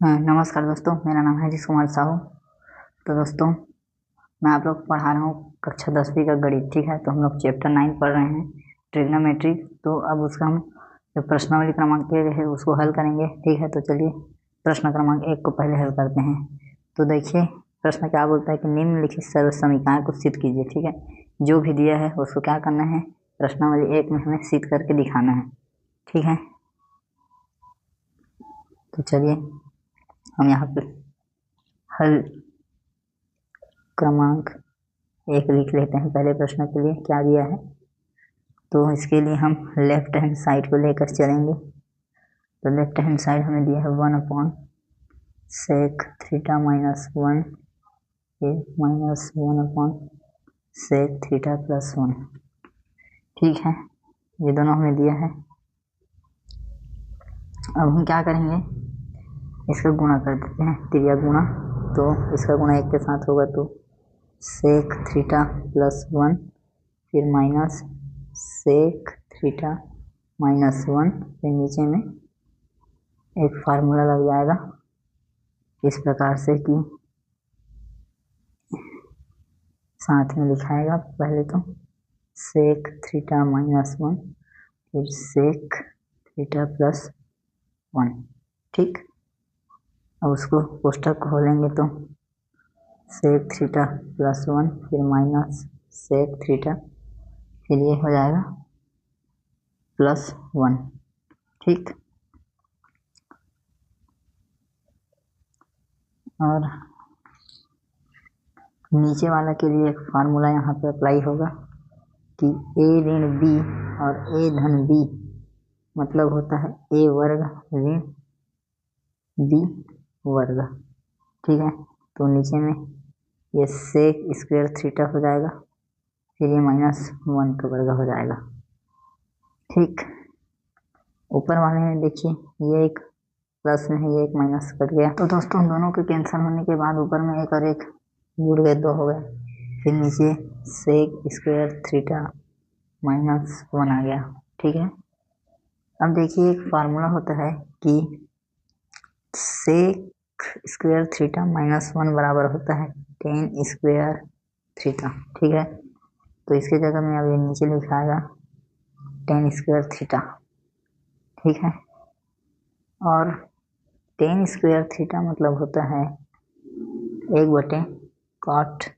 नमस्कार दोस्तों, मेरा नाम है जिस कुमार साहू। तो दोस्तों, मैं आप लोग को पढ़ा रहा हूँ कक्षा 10वीं का गणित। ठीक है, तो हम लोग चैप्टर 9 पढ़ रहे हैं, ट्रिग्नोमेट्री। तो अब उसका हम जो प्रश्नावली क्रमांक 1 है उसको हल करेंगे। ठीक है, तो चलिए प्रश्न क्रमांक 1 को पहले हल करते हैं। तो देखिए प्रश्न क्या बोलता है कि निम्नलिखित सर्व समीकरण को सिद्ध कीजिए। ठीक है, जो भी दिया है उसको क्या करना है, प्रश्नावली 1 में हमें सिद्ध करके दिखाना है। ठीक है, तो चलिए हम यहाँ पे हल क्रमांक 1 लिख लेते हैं। पहले प्रश्न के लिए क्या दिया है, तो इसके लिए हम लेफ्ट हैंड साइड को लेकर चलेंगे। तो लेफ्ट हैंड साइड हमें दिया है 1/sec थीटा -1 -1/sec थीटा +1। ठीक है, ये दोनों हमें दिया है। अब हम क्या करेंगे, इसका गुणा कर देते हैं, त्रिया गुणा। तो इसका गुणा 1 के साथ होगा तो sec थीटा +1 फिर माइनस sec थीटा -1, फिर नीचे में एक फार्मूला लग जाएगा इस प्रकार से कि साथ में लिखाएगा पहले तो sec थीटा -1 फिर sec थीटा +1। ठीक, अब उसको कोष्ठक खोलेंगे तो sec थीटा +1 फिर माइनस sec थीटा, फिर ये हो जाएगा +1। ठीक, और नीचे वाला के लिए एक फार्मूला यहाँ पे अप्लाई होगा कि a ऋण b और a धन b मतलब होता है a वर्ग ऋण b वर्ग। ठीक है, तो नीचे में ये sec स्क्वायर थीटा हो जाएगा, फिर ये -1 का वर्ग हो जाएगा। ठीक, ऊपर वाले में देखिए ये एक प्लस में है, ये एक माइनस कट गया। तो दोस्तों दोनों के कैंसिल होने के बाद ऊपर में एक और एक जुड़ गए, 2 हो गए। फिर नीचे sec स्क्वायर थीटा -1 आ गया। ठीक है, अब देखिए एक फार्मूला होता है कि sec स्क्वायर थीटा -1 बराबर होता है tan स्क्वायर थीटा। ठीक है, तो इसके जगह में अब ये नीचे लिखाएगा tan स्क्वायर थीटा। ठीक है, और tan स्क्वायर थीटा मतलब होता है 1/cot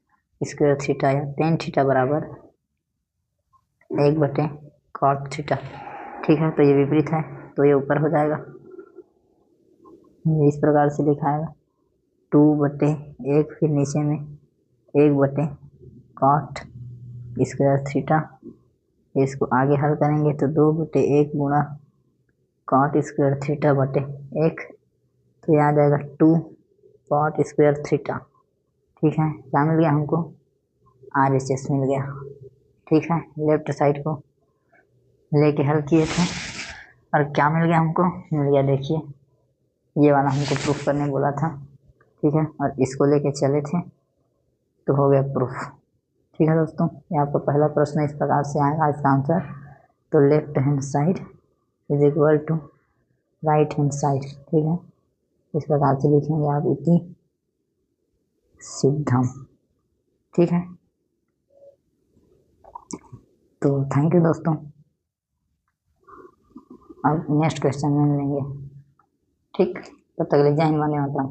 स्क्वायर थीटा या tan थीटा बराबर 1/cot थीटा। ठीक है, तो ये विपरीत है तो ये ऊपर हो जाएगा, ये इस प्रकार से लिखाएगा 2/1 फिर नीचे में 1/cot स्क्वायर थीटा। इसको आगे हल करेंगे तो 2/1 गुणा cot स्क्वायर थीटा बटे 1, तो ये आ जाएगा 2 cot स्क्वायर थीटा। ठीक है, क्या मिल गया हमको, RHS मिल गया। ठीक है, लेफ्ट साइड को लेके हल किए थे और क्या मिल गया हमको, मिल गया देखिए ये वाला हमको प्रूफ करने बोला था। ठीक है, और इसको लेके चले थे तो हो गया प्रूफ। ठीक है दोस्तों, ये आपका पहला प्रश्न इस प्रकार से आएगा इसका आंसर। तो left hand side is equal to right hand side. ठीक है, इस प्रकार से लिखेंगे आप, इति सिद्धम। ठीक है, तो थैंक यू दोस्तों, अब नेक्स्ट क्वेश्चन में मिलेंगे। ठीक, तब तक ले जय हिंद, वंदे मातरम।